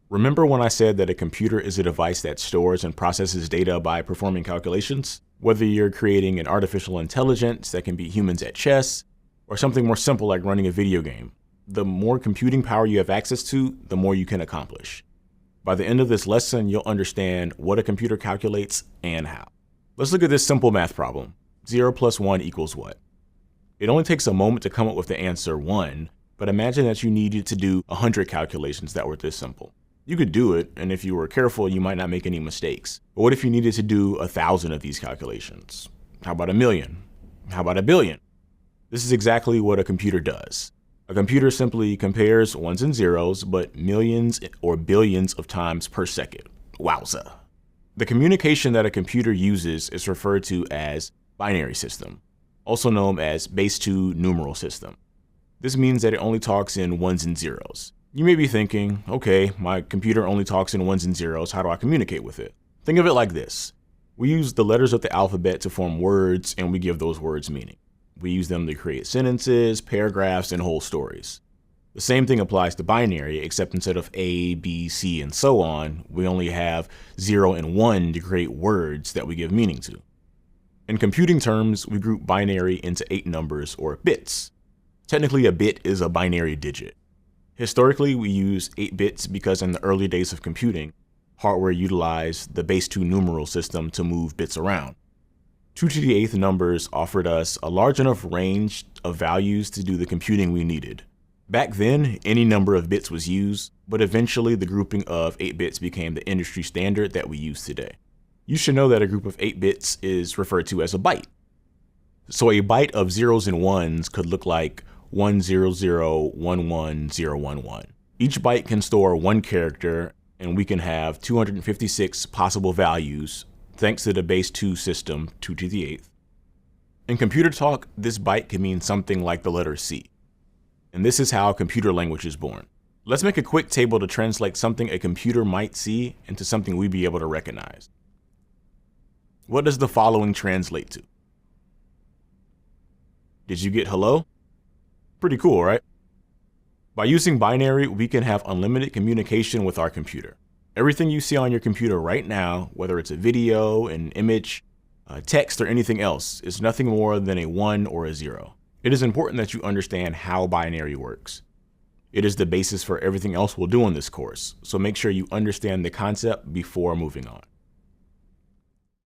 Remember when I said that a computer is a device that stores and processes data by performing calculations? Whether you're creating an artificial intelligence that can beat humans at chess, or something more simple like running a video game, the more computing power you have access to, the more you can accomplish. By the end of this lesson, you'll understand what a computer calculates and how. Let's look at this simple math problem. 0 plus 1 equals what? It only takes a moment to come up with the answer 1, but imagine that you needed to do 100 calculations that were this simple. You could do it, and if you were careful, you might not make any mistakes. But what if you needed to do 1,000 of these calculations? How about 1,000,000? How about 1,000,000,000? This is exactly what a computer does. A computer simply compares ones and zeros, but millions or billions of times per second. Wowza. The communication that a computer uses is referred to as binary system, also known as base 2 numeral system. This means that it only talks in ones and zeros. You may be thinking, okay, my computer only talks in ones and zeros, how do I communicate with it? Think of it like this. We use the letters of the alphabet to form words, and we give those words meaning. We use them to create sentences, paragraphs, and whole stories. The same thing applies to binary, except instead of A, B, C, and so on, we only have 0 and 1 to create words that we give meaning to. In computing terms, we group binary into 8 numbers, or bits. Technically, a bit is a binary digit. Historically, we use 8 bits because in the early days of computing, hardware utilized the base 2 numeral system to move bits around. 2 to the 8th numbers offered us a large enough range of values to do the computing we needed. Back then, any number of bits was used, but eventually the grouping of 8 bits became the industry standard that we use today. You should know that a group of 8 bits is referred to as a byte. So a byte of zeros and ones could look like 100111011. Each byte can store 1 character, and we can have 256 possible values thanks to the base 2 system, 2 to the 8th. In computer talk, this byte can mean something like the letter C. And this is how computer language is born. Let's make a quick table to translate something a computer might see into something we'd be able to recognize. What does the following translate to? Did you get hello? Pretty cool, right? By using binary, we can have unlimited communication with our computer. Everything you see on your computer right now, whether it's a video, an image, text, or anything else, is nothing more than a 1 or a 0. It is important that you understand how binary works. It is the basis for everything else we'll do in this course, so make sure you understand the concept before moving on.